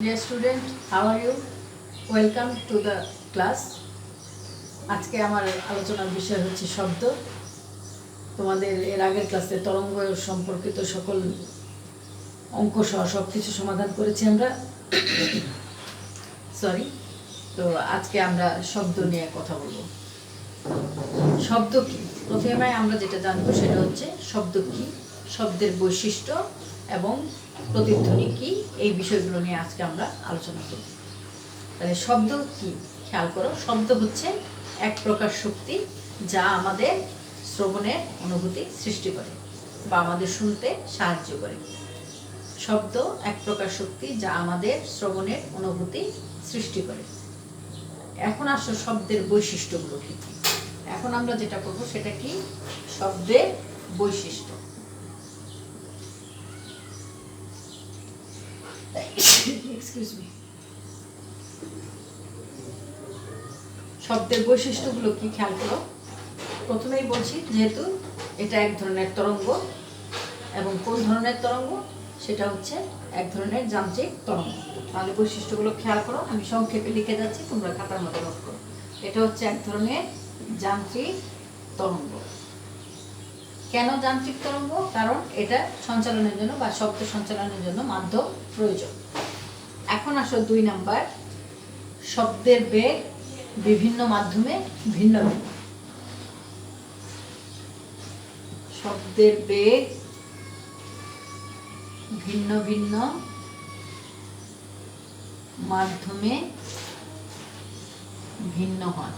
Dear student, how are you? Welcome to the class. আজকে আমার আলোচনার বিষয় হচ্ছে শব্দ। তোমাদের এর আগের ক্লাসে তরঙ্গ সম্পর্কিত সকল অঙ্ক সহ সব কিছু সমাধান করেছি আমরা। সরি। তো আজকে আমরা শব্দ নিয়ে কথা বলবো। শব্দ কি? প্রথমে আমরা যেটা জানবো সেটা হচ্ছে শব্দ কি, শব্দের বৈশিষ্ট্য এবং প্রতিধ্বনি কি, এই বিষয়গুলো নিয়ে আজকে আমরা আলোচনা করব। তাহলে শব্দ কি খেয়াল করো। শব্দ হচ্ছে এক প্রকার শক্তি যা আমাদের শ্রবণের অনুভূতি সৃষ্টি করে বা আমাদের শুনতে সাহায্য করে। শব্দ এক প্রকার শক্তি যা আমাদের শ্রবণের অনুভূতি সৃষ্টি করে। এখন আসো শব্দের বৈশিষ্ট্যগুলো কি। এখন আমরা যেটা করব সেটা কি, শব্দের বৈশিষ্ট্য। Excuse me. শব্দের বৈশিষ্ট্যগুলো কি খেয়াল করো। প্রথমেই বলছি যেহেতু এটা এক ধরনের তরঙ্গ, এবং কোন ধরনের তরঙ্গ সেটা হচ্ছে এক ধরনের যান্ত্রিক তরঙ্গ। তাহলে বৈশিষ্ট্যগুলো খেয়াল করো, আমি সংক্ষেপে লিখে যাচ্ছি, তোমরা খাতার মতো নোট করো। এটা হচ্ছে এক ধরনের যান্ত্রিক তরঙ্গ। কেন যান্ত্রিক তরঙ্গ? কারণ এটা সঞ্চালনের জন্য বা শব্দ সঞ্চালনের জন্য মাধ্যম প্রয়োজন। এখন আসো 2 নাম্বার, শব্দের বেগ বিভিন্ন মাধ্যমে ভিন্ন ভিন্ন। শব্দের বেগ ভিন্ন ভিন্ন মাধ্যমে ভিন্ন হয়।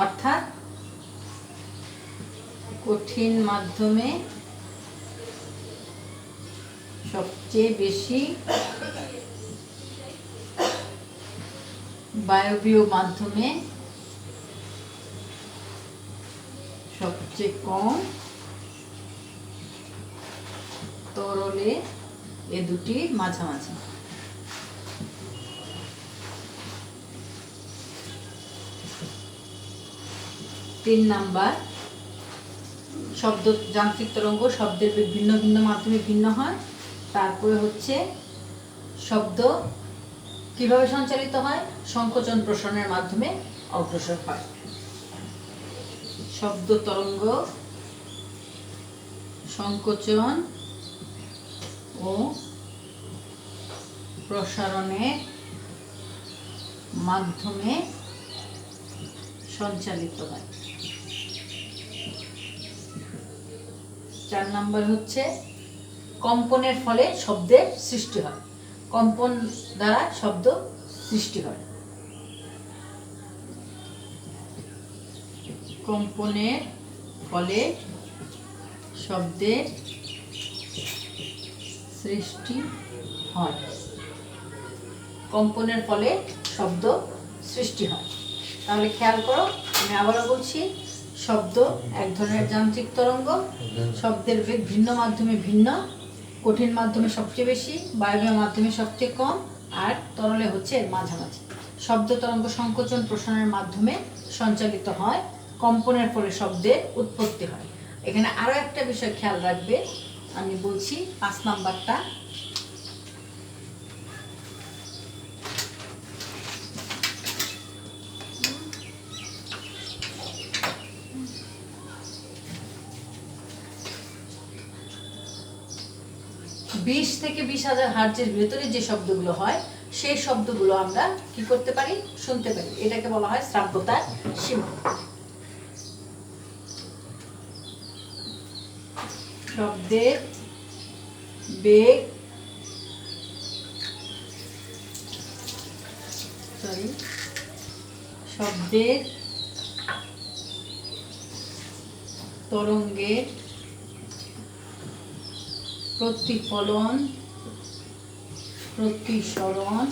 অর্থাৎ কঠিন মাধ্যমে সবচেয়ে বেশি, বায়বীয় মাধ্যমে সবচেয়ে কম, তরলে এ দুটির মাঝামাঝি। 3 নাম্বার, শব্দ যান্ত্রিক তরঙ্গ শব্দের ভিন্ন ভিন্ন মাধ্যমে ভিন্ন হয়। তারপরে হচ্ছে শব্দ কিভাবে সঞ্চালিত হয়? সংকোচন প্রসারণের মাধ্যমে অগ্রসর হয়। শব্দ তরঙ্গ সংকোচন ও প্রসারণের মাধ্যমে সঞ্চালিত হয়। 4 নাম্বার হচ্ছে কম্পনের ফলে শব্দের সৃষ্টি হয়। কম্পন দ্বারা শব্দ সৃষ্টি হয়। কম্পনের ফলে শব্দের সৃষ্টি হয়। কম্পনের ফলে শব্দ সৃষ্টি হয়। তাহলে খেয়াল করো, আমি আবারও বলছি, শব্দ এক ধরনের যান্ত্রিক তরঙ্গ। শব্দের বেগ ভিন্ন মাধ্যমে ভিন্ন, কঠিন মাধ্যমে সবচেয়ে বেশি, বায়বীয় মাধ্যমে সবচেয়ে কম, আর তরলে হচ্ছে এর মাঝামাঝি। শব্দ তরঙ্গ সংকোচন প্রসারণের মাধ্যমে সঞ্চালিত হয়। কম্পনের ফলে শব্দের উৎপত্তি হয়। এখানে আরো একটা বিষয় খেয়াল রাখবে, আমি বলছি 5 নাম্বারটা। বিশ থেকে 20,000 হার্টজের ভেতরে যে শব্দগুলো হয় সেই শব্দগুলো আমরা কি করতে পারি? শুনতে পারি। এটাকে বলা হয় শ্রাব্যতার সীমা। শব্দের বেগ শব্দের তরঙ্গের প্রতিফলন প্রতিসরণ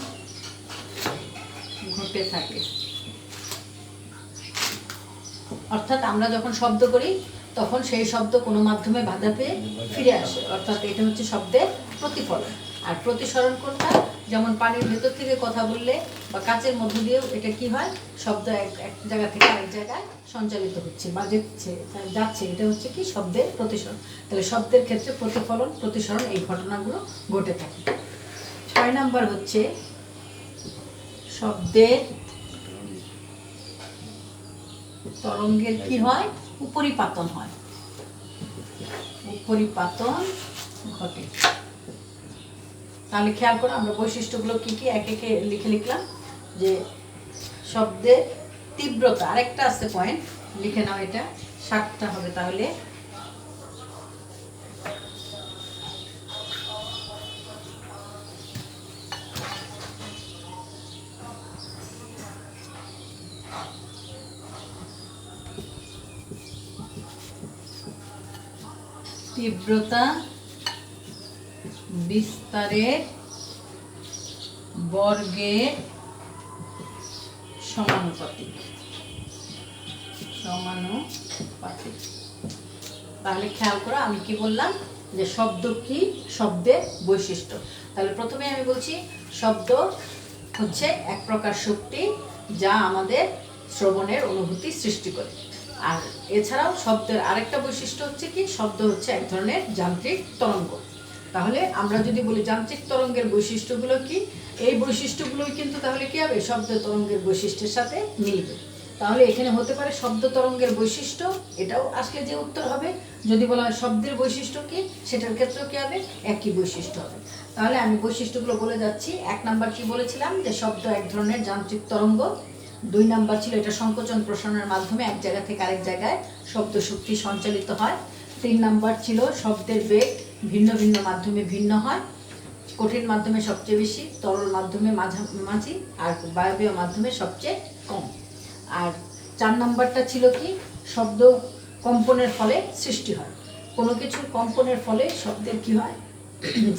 ঘটে থাকে। অর্থাৎ আমরা যখন শব্দ করি তখন সেই শব্দ কোনো মাধ্যমে বাধা পেয়ে ফিরে আসে, অর্থাৎ এটা হচ্ছে শব্দের প্রতিফলন। আর প্রতিসরণ কোনটা? যেমন পানির ভেতর থেকে কথা বললে বা কাচের মধ্য দিয়েও এটা কি হয়, শব্দ এক জায়গা থেকে আরেক জায়গায় সঞ্চালিত হচ্ছে বা যাচ্ছে, এটা হচ্ছে কি শব্দের প্রতিসরণ। তাহলে শব্দের ক্ষেত্রে প্রতিফলন প্রতিসরণ এই ঘটনাগুলো ঘটে থাকে। 6 6 নাম্বার হচ্ছে শব্দের তরঙ্গের কি হয়, উপরিপাতন হয়, উপরিপাতন ঘটে। তাহলে খেয়াল করো আমরা বৈশিষ্ট্যগুলো কি কি এক একে লিখে লিখলাম। যে শব্দের তীব্রতা, আরেকটা আছে পয়েন্ট, লিখে নাও, এটা 7টা হবে তাহলে। তীব্রতা বিস্তারের বর্গের সমানুপাতিক, সমানুপাতিক। তাহলে খেয়াল করো আমি কি বললাম, যে শব্দ কি, শব্দের বৈশিষ্ট্য। তাহলে প্রথমে আমি বলছি শব্দ হচ্ছে এক প্রকার শক্তি যা আমাদের শ্রবণের অনুভূতি সৃষ্টি করে। আর এছাড়াও শব্দের আরেকটা বৈশিষ্ট্য হচ্ছে কি, শব্দ হচ্ছে এক ধরনের যান্ত্রিক তরঙ্গ। তাহলে আমরা যদি বলি যান্ত্রিক তরঙ্গের বৈশিষ্ট্যগুলো কি, এই বৈশিষ্ট্যগুলোই কিন্তু তাহলে কি হবে, শব্দ তরঙ্গের বৈশিষ্ট্যের সাথে মিলবে। তাহলে এখানে হতে পারে শব্দ তরঙ্গের বৈশিষ্ট্য, এটাও আসলে যে উত্তর হবে। যদি বলা হয় শব্দের বৈশিষ্ট্য কি, সেটার ক্ষেত্রেও কি হবে, একই বৈশিষ্ট্য হবে। তাহলে আমি বৈশিষ্ট্যগুলো বলে যাচ্ছি। 1 নাম্বার কি বলেছিলাম, যে শব্দ এক ধরনের যান্ত্রিক তরঙ্গ। 2 নাম্বার ছিল এটা সংকোচন প্রসারণের মাধ্যমে এক জায়গা থেকে আরেক জায়গায় শব্দ শক্তি সঞ্চালিত হয়। 3 নাম্বার ছিল শব্দের বেগ ভিন্ন ভিন্ন মাধ্যমে ভিন্ন হয়, কঠিন মাধ্যমে সবচেয়ে বেশি, তরল মাধ্যমে মাঝামাঝি, আর বায়বীয় মাধ্যমে সবচেয়ে কম। আর 4 নাম্বারটা ছিল কি, শব্দ কম্পনের ফলে সৃষ্টি হয়। কোনো কিছুর কম্পনের ফলে শব্দের কি হয়,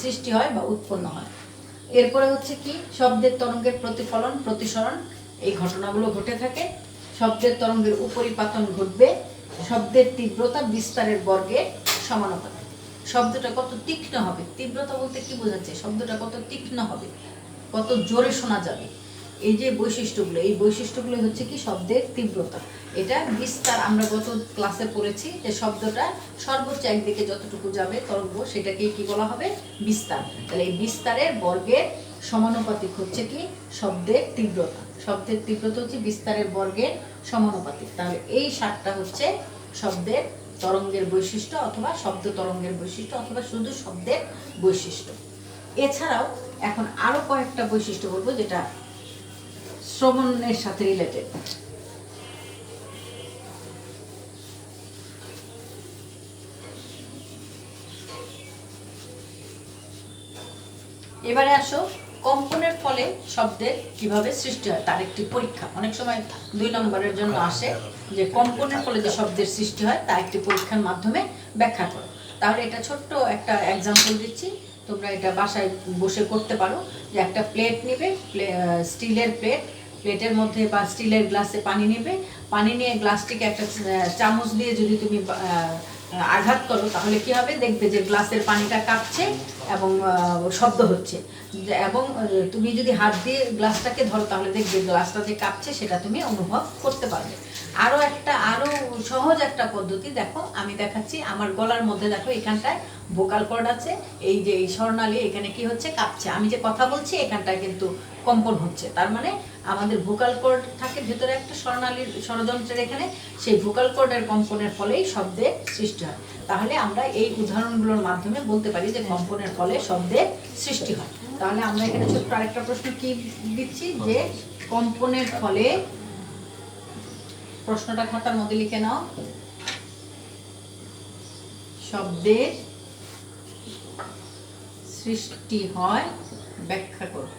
সৃষ্টি হয় বা উৎপন্ন হয়। এরপরে হচ্ছে কি, শব্দের তরঙ্গের প্রতিফলন প্রতিসরণ, এই ঘটনাগুলো ঘটে থাকে। শব্দের তরঙ্গের উপরিপাতন ঘটবে। শব্দের তীব্রতা বিস্তারের বর্গের সমানুপাতিক। শব্দটা কত তীক্ষ্ণ হবে, তীব্রতা বলতে কি বোঝাচ্ছে, শব্দটা কত তীক্ষ্ণ হবে, কত জোরে শোনা যাবে, এই যে বৈশিষ্ট্যগুলো, এই বৈশিষ্ট্যগুলো হচ্ছে কি শব্দের তীব্রতা। এটা বিস্তার, আমরা গত ক্লাসে পড়েছি যে শব্দটা সর্বোচ্চ একদিকে যতটুকু যাবে তরঙ্গ, সেটাকে কি বলা হবে, বিস্তার। তাহলে এই বিস্তারের বর্গের সমানুপাতিক হচ্ছে কি শব্দের তীব্রতা। শব্দের তীব্রতা হচ্ছে বিস্তারের বর্গের সমানুপাতিক। তাহলে এই 7টা হচ্ছে শব্দের তরঙ্গের বৈশিষ্ট্য, অথবা শব্দ তরঙ্গের বৈশিষ্ট্য, অথবা শুধু শব্দের বৈশিষ্ট্য। এছাড়াও এখন আরো কয়েকটা বৈশিষ্ট্য বলবো যেটা শ্রবণের সাথে রিলেটেড। এবারে আসো কম্পনের ফলে শব্দের কিভাবে সৃষ্টি হয় তার একটি পরীক্ষা। অনেক সময় 2 নম্বরের জন্য আসে যে কম্পনের ফলে যে শব্দের সৃষ্টি হয় তা একটি পরীক্ষার মাধ্যমে ব্যাখ্যা করো। তাহলে এটা ছোট্ট একটা এক্সাম্পল দিচ্ছি, তোমরা এটা বাসায় বসে করতে পারো। যে একটা প্লেট নেবে, স্টিলের প্লেটের মধ্যে বা স্টিলের গ্লাসে পানি নেবে, পানি নিয়ে গ্লাসটিকে একটা চামচ দিয়ে যদি তুমি আঘাত করো, তাহলে কি হবে, দেখবে যে গ্লাসের পানিটা কাঁপছে এবং শব্দ হচ্ছে। এবং তুমি যদি হাত দিয়ে গ্লাসটাকে ধরো, তাহলে দেখবে গ্লাসটা যে কাঁপছে সেটা তুমি অনুভব করতে পারবে। আরো সহজ একটা পদ্ধতি দেখো, আমি দেখাচ্ছি। আমার গলার মধ্যে দেখো এখানটায় ভোকাল কর্ড আছে, এই যে এই স্বরনালী, এখানে কি হচ্ছে, কাঁপছে। আমি যে কথা বলছি এখানটায় কিন্তু কম্পন হচ্ছে। তার মানে আমাদের ভোকাল কর্ড থাকে ভেতরে একটা স্বরনালীর ষড়যন্ত্রের এখানে, সেই ভোকাল কর্ডের কম্পনের ফলেই শব্দের সৃষ্টি হয়। তাহলে আমরা এই উদাহরণগুলোর মাধ্যমে বলতে পারি যে কম্পনের ফলে শব্দের সৃষ্টি হয়। তাহলে আমরা এখানে ছোট্ট আরেকটা প্রশ্ন কি দিচ্ছি, যে কম্পনের ফলে, প্রশ্নটা খাতার মধ্যে লিখে নাও, শব্দের সৃষ্টি হয় ব্যাখ্যা করো,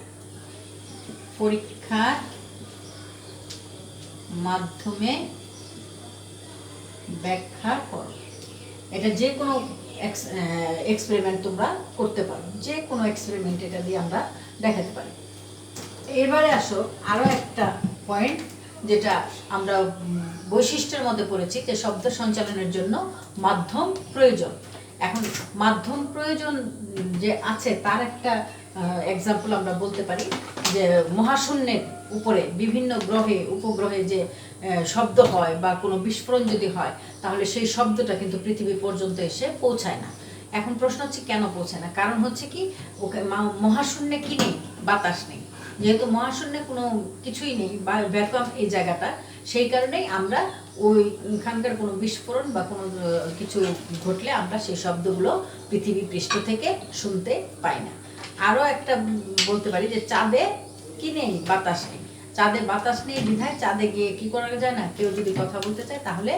পরীক্ষার মাধ্যমে ব্যাখ্যা করো। এটা যে কোনো এক্সপেরিমেন্ট তোমরা করতে পারো, যে কোনো এক্সপেরিমেন্ট এটা দিয়ে আমরা দেখাতে পারি। এবারে আসো আরো একটা পয়েন্ট, যেটা আমরা বৈশিষ্ট্যের মধ্যে পড়েছি, যে শব্দ সঞ্চালনের জন্য মাধ্যম প্রয়োজন। এখন মাধ্যম প্রয়োজন যে আছে তার একটা এক্সাম্পল আমরা বলতে পারি, যে মহাশূন্যের উপরে বিভিন্ন গ্রহে উপগ্রহে যে শব্দ হয় বা কোনো বিস্ফোরণ যদি হয়, তাহলে সেই শব্দটা কিন্তু পৃথিবী পর্যন্ত এসে পৌঁছায় না। এখন প্রশ্ন হচ্ছে কেন পৌঁছে না? কারণ হচ্ছে কি, ওকে মহাশূন্যে কি নেই? বাতাস নেই। যেহেতু মহাশূন্যে কোনো কিছুই নেই বা ভ্যাকুয়াম এই জায়গাটা, সেই কারণেই আমরা ওইখানকার কোনো বিস্ফোরণ বা কোনো কিছু ঘটলে আমরা সেই শব্দগুলো পৃথিবী পৃষ্ঠ থেকে শুনতে পাই না। আরও একটা বলতে পারি যে চাঁদে কি নেই? বাতাস নেই। চাঁদে বাতাস নেই বিধায় চাঁদে গিয়ে কি করা যায় না? কেউ যদি কথা বলতে চায় তাহলে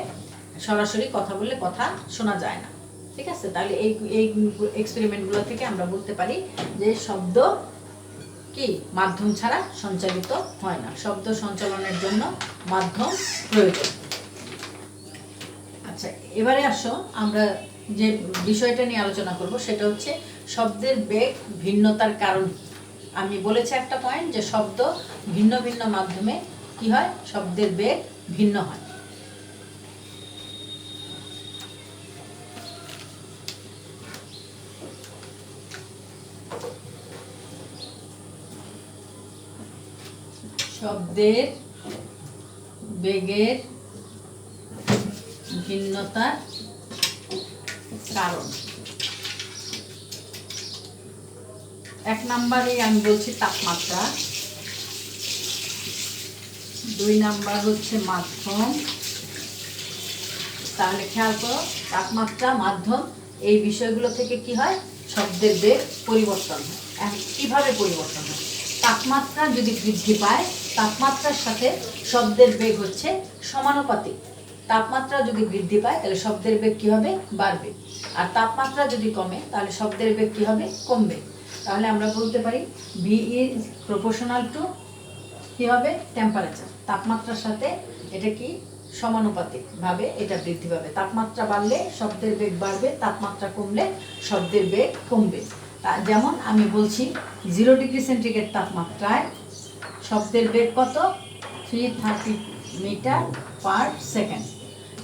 সরাসরি কথা বললে কথা শোনা যায় না। ঠিক আছে? তাহলে এই এই এক্সপেরিমেন্টগুলো থেকে আমরা বলতে পারি যে শব্দ কি মাধ্যম ছাড়া সঞ্চালিত হয় না। শব্দ সঞ্চালনের জন্য মাধ্যম প্রয়োজন। আচ্ছা, এবারে আসো আমরা যে বিষয়টা নিয়ে আলোচনা করব সেটা হচ্ছে শব্দের বেগ ভিন্নতার কারণ। আমি বলেছি একটা পয়েন্ট যে শব্দ ভিন্ন ভিন্ন মাধ্যমে কি হয়? শব্দের বেগ ভিন্ন হয়। শব্দের বেগের ভিন্নতার কারণ এক নম্বরে আমি বলছি তাপমাত্রা, 2 নাম্বার হচ্ছে মাধ্যম। তাহলে খেয়াল করো, তাপমাত্রা, মাধ্যম, এই বিষয়গুলো থেকে কি হয়? শব্দের বেগ পরিবর্তন হয়। এখন কিভাবে পরিবর্তন হয়? তাপমাত্রা যদি বৃদ্ধি পায়, তাপমাত্রার সাথে শব্দের বেগ হচ্ছে সমানুপাতিক। তাপমাত্রা যদি বৃদ্ধি পায় তাহলে শব্দের বেগ কি হবে? বাড়বে। আর তাপমাত্রা যদি কমে তাহলে শব্দের বেগ কি হবে? কমবে। তাহলে আমরা বলতে পারি ভি ইজ প্রপোর্শনাল টু কি হবে? টেম্পারেচার। তাপমাত্রার সাথে এটা কি সমানুপাতিক ভাবে এটা বৃদ্ধি পাবে। তাপমাত্রা বাড়লে শব্দের বেগ বাড়বে, তাপমাত্রা কমলে শব্দের বেগ কমবে। যেমন আমি বলছি 0 ডিগ্রি সেন্টিগ্রেড তাপমাত্রায় শব্দের বেগ কত? 330 metre per second.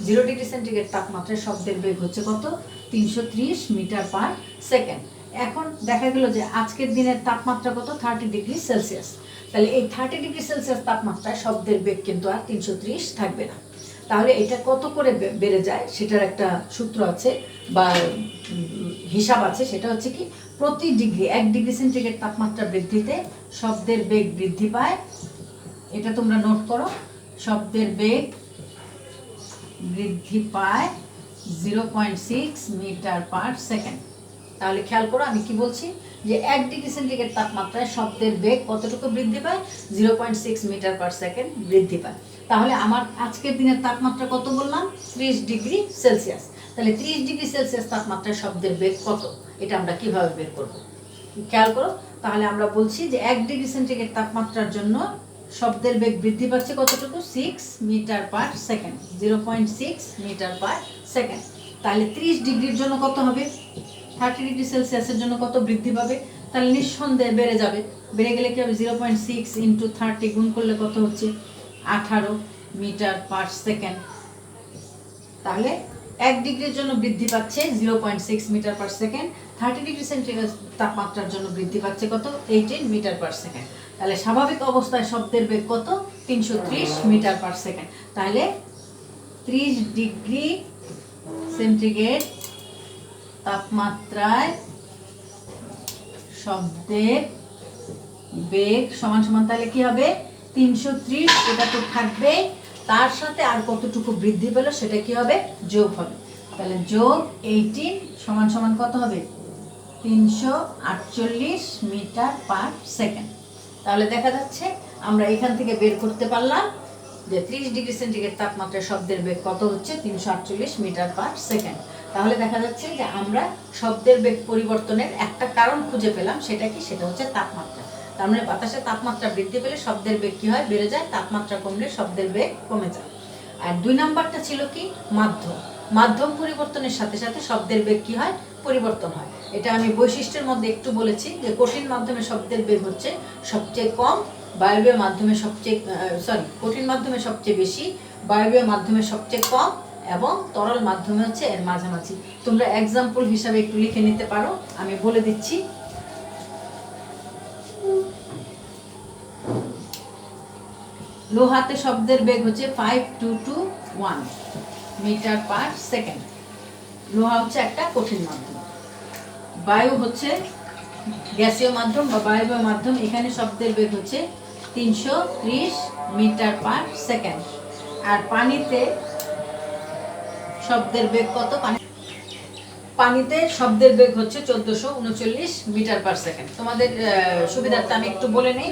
0 degree centigrade তাপমাত্রায় শব্দের বেগ হচ্ছে কত? 330 মিটার পার সেকেন্ড। এখন দেখা গেল যে আজকের দিনের তাপমাত্রা কত? 30 ডিগ্রি সেলসিয়াস। তাহলে এই 30 ডিগ্রি সেলসিয়াস তাপমাত্রায় শব্দের বেগ কিন্তু আর 330 থাকবে না। তাহলে এটা কত করে বেড়ে যায় সেটার একটা সূত্র আছে বা হিসাব আছে। সেটা হচ্ছে কি, প্রতি ডিগ্রি 1 ডিগ্রি সেন্টিগ্রেড তাপমাত্রা বৃদ্ধিতে শব্দের বেগ বৃদ্ধি পায়। এটা তোমরা নোট করো, শব্দের বেগ বৃদ্ধি পায় 0.6 মিটার পার সেকেন্ড। তাহলে খেয়াল করো আমি কি বলছি, যে 1 ডিগ্রি সেন্টিগ্রেড তাপমাত্রায় শব্দের বেগ কতটুকু বৃদ্ধি পায়? 0.6 মিটার পার সেকেন্ড বৃদ্ধি পায়। তাহলে আমার আজকের দিনের তাপমাত্রা কত বললাম? 30 ডিগ্রি সেলসিয়াস। তাহলে 30 ডিগ্রি সেলসিয়াস তাপমাত্রায় শব্দের বেগ কত? এটা আমরা কিভাবে বের করব? খেয়াল করো, তাহলে আমরা বলছি যে 1 ডিগ্রি সেন্টিগ্রেড তাপমাত্রার জন্য শব্দের বেগ বৃদ্ধি পাচ্ছে কতটুকু? 6 metre per second, 0.6 metre per second. তাহলে 30 ডিগ্রির জন্য কত হবে? 30 ডিগ্রি সেলসিয়াসের জন্য কত বৃদ্ধি পাবে? তাহলে নিঃসন্দেহে বেড়ে যাবে। বেড়ে গেলে কি হবে? 0.6 ইন্টু 30 গুণ করলে কত হচ্ছে? 18 মিটার পার সেকেন্ড। তাহলে 1 ডিগ্রির জন্য বৃদ্ধি পাচ্ছে 0.6 metre per second, 30 degree centigrade তাপমাত্রার জন্য বৃদ্ধি পাচ্ছে কত? 18 মিটার পার সেকেন্ড। তাহলে স্বাভাবিক অবস্থায় শব্দের বেগ কত? 330 মিটার পার সেকেন্ড। তাহলে 30 ডিগ্রি সেন্টিগ্রেড তাপমাত্রায় শব্দের বেগ সমান সমান তাহলে কি হবে? 330, এটা তো থাকবে, তার সাথে আর কতটুকু বৃদ্ধি পেল সেটা কি হবে? যোগ হবে। তাহলে যোগ 18 সমান সমান কত হবে? 348 মিটার পার সেকেন্ড। তাহলে দেখা যাচ্ছে আমরা এখান থেকে বের করতে পারলাম যে 30 ডিগ্রি সেন্টিগ্রেড তাপমাত্রায় শব্দের বেগ কত হচ্ছে? 348 মিটার পার সেকেন্ড। তাহলে দেখা যাচ্ছে যে আমরা শব্দের বেগ পরিবর্তনের একটা কারণ খুঁজে পেলাম। সেটা কি? সেটা হচ্ছে তাপমাত্রা। তার মানে বাতাসে তাপমাত্রা বৃদ্ধি পেলে শব্দের বেগ কি হয়? বেড়ে যায়। তাপমাত্রা কমলে শব্দের বেগ কমে যায়। আর 2 নাম্বারটা ছিল কি? মাধ্যম। মাধ্যম পরিবর্তনের সাথে সাথে শব্দের বেগ কি হয়? পরিবর্তন হয়। এটা আমি বৈশিষ্ট্যের মধ্যে একটু বলেছি যে কঠিন মাধ্যমে শব্দের বেগ হচ্ছে সবচেয়ে কম, বায়বীয় মাধ্যমে কঠিন মাধ্যমে সবচেয়ে বেশি, বায়বীয় মাধ্যমে সবচেয়ে কম এবং তরল মাধ্যমে হচ্ছে এর মাঝামাঝি। তোমরা এক্সাম্পল হিসাবে একটু লিখে নিতে পারো, আমি বলে দিচ্ছি। লোহাতে শব্দের বেগ হচ্ছে 5221 মিটার পার সেকেন্ড। লোহা হচ্ছে একটা কঠিন মাধ্যম। বায়ু হচ্ছে গ্যাসীয় মাধ্যম বা বায়বীয় মাধ্যম, এখানে শব্দের বেগ হচ্ছে 330 মিটার পার সেকেন্ড। আর পানিতে শব্দের বেগ কত? পানিতে শব্দের বেগ হচ্ছে 1439 মিটার পার সেকেন্ড। তোমাদের সুবিধার্থে আমি একটু বলে নেই,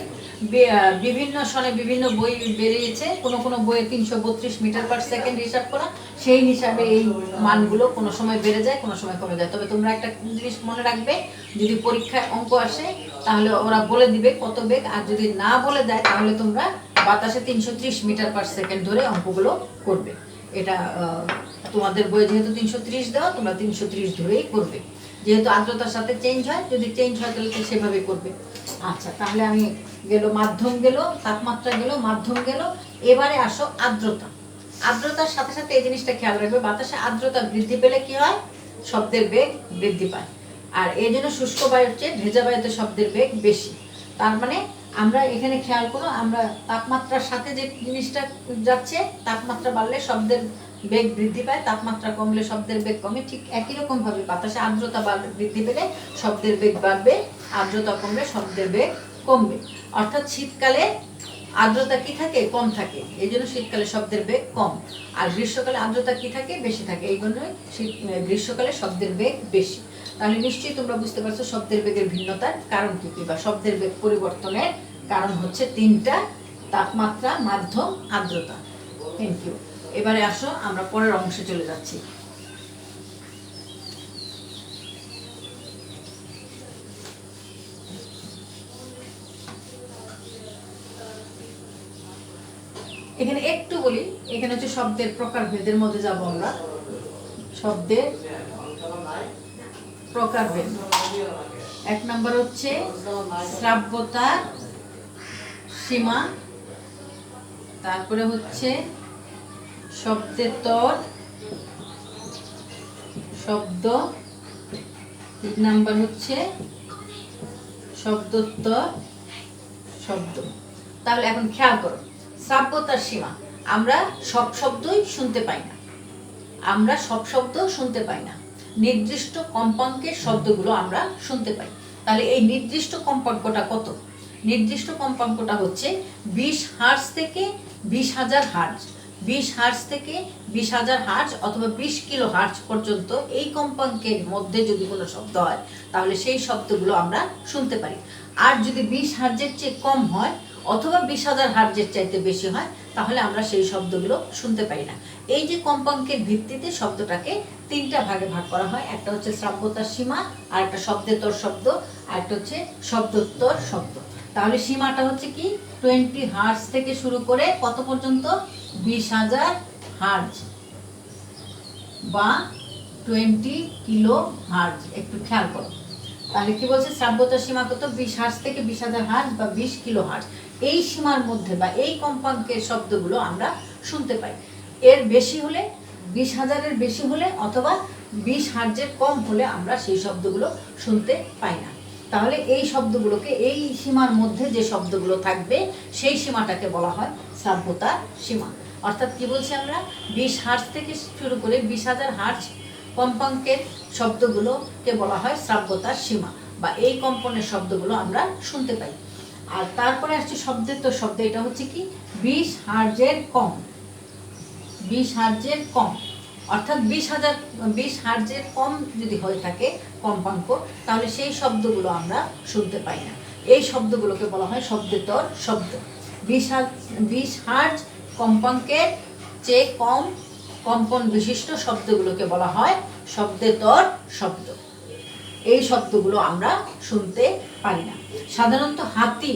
বিভিন্ন সনে বিভিন্ন বই বেরিয়েছে, কোনো কোনো বইয়ে 332 মিটার পার সেকেন্ড হিসাব করা, সেই হিসাবে এই মানগুলো কোনো সময় বেড়ে যায়, কোনো সময় কমে যায়। তবে তোমরা একটা জিনিস মনে রাখবে, যদি পরীক্ষায় অঙ্ক আসে তাহলে ওরা বলে দিবে কত বেগ, আর যদি না বলে দেয় তাহলে তোমরা বাতাসে 330 মিটার পার সেকেন্ড ধরে অঙ্কগুলো করবে। এটা তোমাদের বইয়ে যেহেতু 330 দেওয়া, তোমরা 330 ধরেই করবে, যেহেতু আর্দ্রতার সাথে চেঞ্জ হয়, যদি চেঞ্জ হয় তাহলে সেভাবে করবে। আচ্ছা, তাহলে আমি গেল মাধ্যম, গেল তাপমাত্রা, গেল মাধ্যম, গেল। এবারে আসো আর্দ্রতা। আর্দ্রতার সাথে সাথে এই জিনিসটা খেয়াল রাখবে, বাতাসে আর্দ্রতা বৃদ্ধি পেলে কি হয়? শব্দের বেগ বৃদ্ধি পায়। আর এই জন্য শুষ্ক বায়ুর চেয়ে ভেজা বায়ুতে শব্দের বেগ বেশি। তার মানে আমরা এখানে খেয়াল করো, আমরা তাপমাত্রার সাথে যে জিনিসটা যাচ্ছে, তাপমাত্রা বাড়লে শব্দের বেগ বৃদ্ধি পায়, তাপমাত্রা কমলে শব্দের বেগ কমে। ঠিক একই রকম ভাবে বাতাসে আর্দ্রতা বৃদ্ধি পেলে শব্দের বেগ বাড়বে, আর্দ্রতা কমলে শব্দের বেগ কমবে। অর্থাৎ শীতকালে আর্দ্রতা কি থাকে? কম থাকে, এই জন্য শীতকালে শব্দের বেগ কম। আর গ্রীষ্মকালে আর্দ্রতা কি থাকে? বেশি থাকে, এই জন্যই গ্রীষ্মকালে শব্দের বেগ বেশি। তাহলে নিশ্চয়ই তোমরা বুঝতে পারছো শব্দের বেগের ভিন্নতার কারণ কি কি, বা শব্দের বেগ পরিবর্তনের কারণ হচ্ছে তিনটা: তাপমাত্রা, মাধ্যম, আর্দ্রতা। Thank you. এবারে আসো আমরা পরের অংশে চলে যাচ্ছি। এখানে একটু বলি, এখানে হচ্ছে শব্দের প্রকারভেদের মধ্যে যাব আমরা। শব্দের প্রকারভেদ, 1 নম্বর হচ্ছে শ্রাব্যতার সীমা, তারপরে হচ্ছে শব্দেতর শব্দ, 3 নাম্বার হচ্ছে শব্দোত্তর শব্দ। তাহলে এখন খেয়াল করো, শ্রাব্যতার সীমা, আমরা সব শব্দই শুনতে পাই না, আমরা সব শব্দ শুনতে পাই না, নির্দিষ্ট কম্পাঙ্কের শব্দগুলো আমরা শুনতে পাই। তাহলে এই নির্দিষ্ট কম্পাঙ্কটা কত? নির্দিষ্ট কম্পাঙ্কটা হচ্ছে 20 হার্জ থেকে 20,000 হার্জ, 20 হার্জ থেকে 20,000 হার্জ অথবা 20 কিলো হার্জ পর্যন্ত এই কম্পাঙ্কের মধ্যে যদি কোনো শব্দ হয় তাহলে সেই শব্দগুলো আমরা শুনতে পারি। আর যদি 20 হার্জের চেয়ে কম হয় অথবা 20,000 হার্জের চাইতে বেশি হয় তাহলে আমরা সেই শব্দগুলো শুনতে পাই না। এই যে কম্পাঙ্কের ভিত্তিতে শব্দটাকে 3টা ভাগে ভাগ করা হয়, একটা হচ্ছে শ্রাব্যতার সীমা, আর একটা শব্দেতর শব্দ, আর একটা হচ্ছে শব্দোত্তর শব্দ। তাহলে সীমাটা হচ্ছে কি? 20 হার্জ থেকে শুরু করে কত পর্যন্ত? 20,000 হার্জ বা 20 কিলো হার্জ। একটু খেয়াল করো, তাহলে কি বলছে? শ্রাব্যতার সীমা কত? 20 হার্জ থেকে 20,000 হার্জ বা 20 কিলো হার্জ। এই সীমার মধ্যে বা এই কম্পাঙ্কের শব্দগুলো আমরা শুনতে পাই। এর বেশি হলে, 20,000-এর বেশি হলে অথবা 20 হার্জের কম হলে আমরা সেই শব্দগুলো শুনতে পাই না। তাহলে এই শব্দগুলোকে, এই সীমার মধ্যে যে শব্দগুলো থাকবে সেই সীমাটাকে বলা হয় শ্রাব্যতার সীমা। অর্থাৎ কি বলছি আমরা? 20 হার্জ থেকে শুরু করে 20,000 হার্জ কম্পাঙ্কের শব্দগুলোকে বলা হয় শ্রাব্যতার সীমা, বা এই কম্পনের শব্দগুলো আমরা শুনতে পাই। আর তারপরে আসছে শব্দেতর শব্দ, এটা হচ্ছে কি? 20 হার্জের কম, 20 হার্জের কম, অর্থাৎ 20 হার্জের কম যদি হয়ে থাকে কম্পাঙ্ক, তাহলে সেই শব্দগুলো আমরা শুনতে পাই না। এই শব্দগুলোকে বলা হয় শব্দেতর শব্দ। 20 হার্জ কম্পাঙ্কের চেয়ে কম কম্পন বিশিষ্ট শব্দগুলোকে বলা হয় শব্দেতর শব্দ। এই শব্দগুলো আমরা শুনতে পারি না। সাধারণত হাতি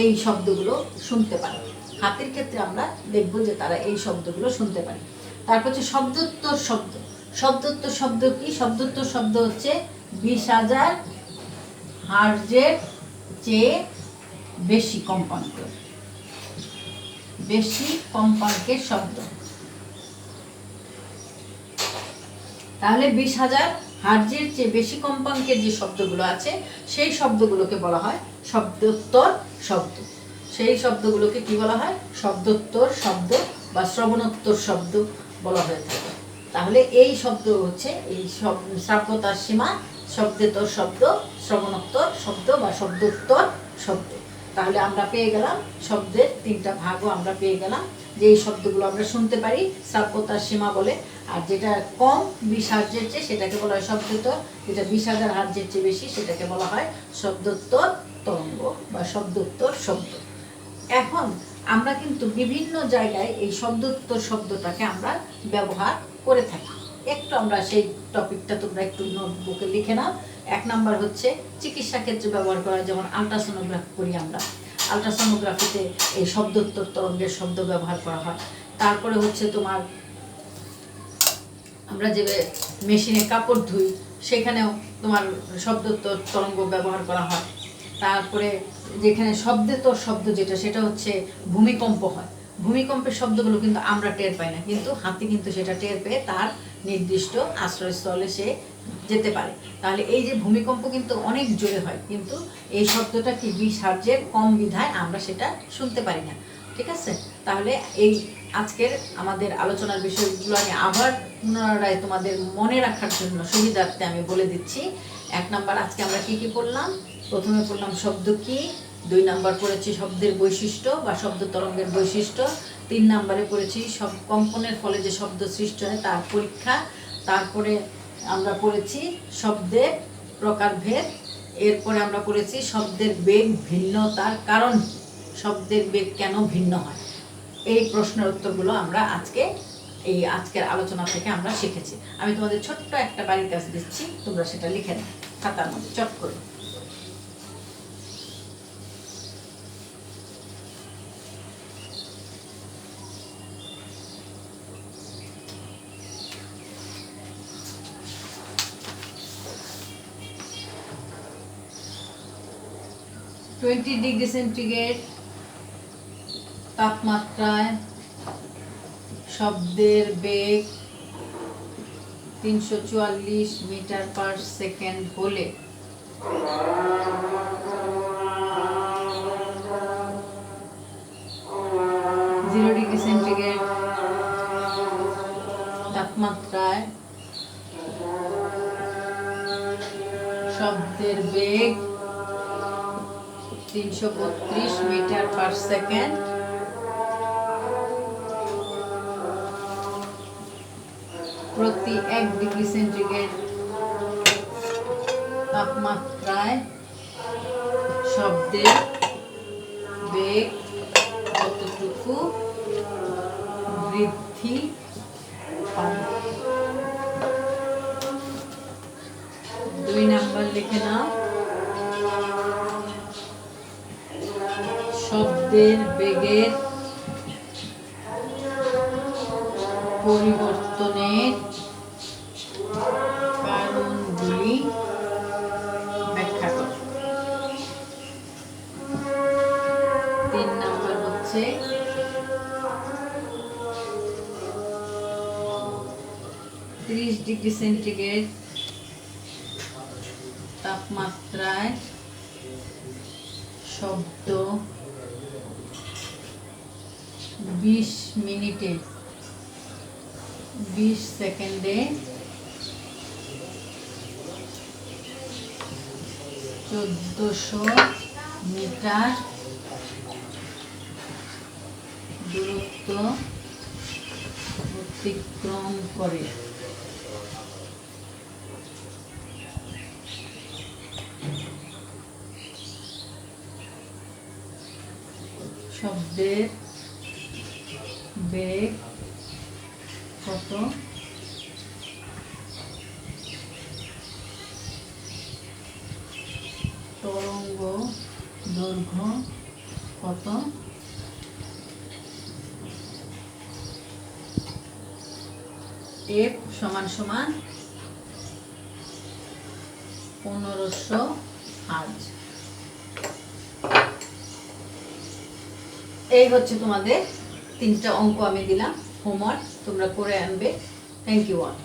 এই শব্দগুলো শুনতে পারে, হাতির ক্ষেত্রে আমরা দেখব যে তারা এই শব্দগুলো শুনতে পারে। তারপর হচ্ছে শব্দোত্তর শব্দ। শব্দোত্তর শব্দ কি? শব্দোত্তর শব্দ হচ্ছে 20,000 হার্জের চেয়ে বেশি কম্পাঙ্কের শব্দ। তাহলে 20,000 হার্জের চেয়ে বেশি কম্পাঙ্কের যে শব্দগুলো আছে সেই শব্দগুলোকে বলা হয় শব্দোত্তর শব্দ। সেই শব্দগুলোকে কি বলা হয়? শব্দোত্তর শব্দ বা শ্রবণোত্তর শব্দ বলা হয়ে থাকে। তাহলে এই শব্দ হচ্ছে এই শ্রাব্যতার সীমা, শব্দেতর শব্দ, শ্রবণোত্তর শব্দ বা শব্দোত্তর শব্দ। তাহলে আমরা পেয়ে গেলাম শব্দের 3টা ভাগও আমরা পেয়ে গেলাম, যে এই শব্দগুলো আমরা শুনতে পারি শ্রাব্যতার সীমা বলে। আর যেটা কম 20 হার্জের চেয়ে সেটাকে বলা হয় শব্দোত্তর, যেটা 20,000 হার্জের চেয়ে বেশি সেটাকে বলা হয় শব্দোত্তর তরঙ্গ বা শব্দোত্তর শব্দ। এখন আমরা কিন্তু বিভিন্ন জায়গায় এই শব্দোত্তর শব্দটাকে আমরা ব্যবহার করে থাকি। একটু আমরা সেই টপিকটা তোমরা একটু নোটবুকে লিখে নাও। 1 নাম্বার হচ্ছে চিকিৎসা ক্ষেত্রে ব্যবহার করা, যেমন আলট্রাসোনোগ্রাফি করি আমরা, আলট্রাসোনোগ্রাফিতে এই শব্দোত্তর তরঙ্গের শব্দ ব্যবহার করা হয়। তারপরে হচ্ছে তোমার আমরা যে মেশিনে কাপড় ধুই সেখানেও তোমার শব্দোত্তর তরঙ্গ ব্যবহার করা হয়। তারপরে যেখানে শব্দেতর শব্দ যেটা, সেটা হচ্ছে ভূমিকম্প হয়। ভূমিকম্পের শব্দগুলো কিন্তু আমরা টের পাই না, কিন্তু হাতি কিন্তু সেটা টের পেয়ে তার নির্দিষ্ট আশ্রয়স্থলে সে যেতে পারে। তাহলে এই যে ভূমিকম্প কিন্তু অনেক জোরে হয়, কিন্তু এই শব্দটা কি 20 হার্জের কম বিধায় আমরা সেটা শুনতে পারি না। ঠিক আছে, তাহলে এই আজকের আমাদের আলোচনার বিষয়গুলো আমি আবার পুনরায় তোমাদের মনে রাখার জন্য সুবিধার্থে আমি বলে দিচ্ছি। 1 নাম্বার আজকে আমরা কি কি পড়লাম? প্রথমে পড়লাম শব্দ কি, 2 নাম্বার পড়েছি শব্দের বৈশিষ্ট্য বা শব্দ তরঙ্গের বৈশিষ্ট্য, 3 নাম্বারে পড়েছি সব কম্পনের ফলে যে শব্দ সৃষ্টি হয় তার পরীক্ষা, তারপরে আমরা পড়েছি শব্দের প্রকারভেদ, এরপরে আমরা পড়েছি শব্দের বেগ ভিন্নতার কারণ, শব্দের বেগ কেন ভিন্ন হয়। এই প্রশ্নের উত্তরগুলো আমরা আজকের আলোচনা থেকে আমরা শিখেছি। আমি তোমাদের ছোট্ট একটা বাড়ির কাজ দিচ্ছি, তোমরা সেটা লিখে নাও খাতার মধ্যে চট করে। °C তাপমাত্রায় শব্দের বেগ 344 মিটার পার সেকেন্ড হলে °C তাপমাত্রায় শব্দের বেগ 332 মিটার পার সেকেন্ড প্রতি 1°C তাপমাত্রায় শব্দের বেগ কতটুকু বৃদ্ধি পাবে। 2 নাম্বার লিখে নাও, শব্দের বেগের পরিবর্তনের কারণগুলি ব্যাখ্যা করো। 3 নাম্বার হচ্ছে °C তাপমাত্রায় শব্দ 20 মিনিটে 20 সেকেন্ডে 1400 মিটার দূরত্ব অতিক্রম করে। শব্দের বেগ কত? তরঙ্গ দৈর্ঘ্য কত? F = 1500 hertz. এই হচ্ছে তোমাদের 3টা অঙ্ক আমি দিলাম হোমওয়ার্ক, তোমরা করে আনবে। Thank you all.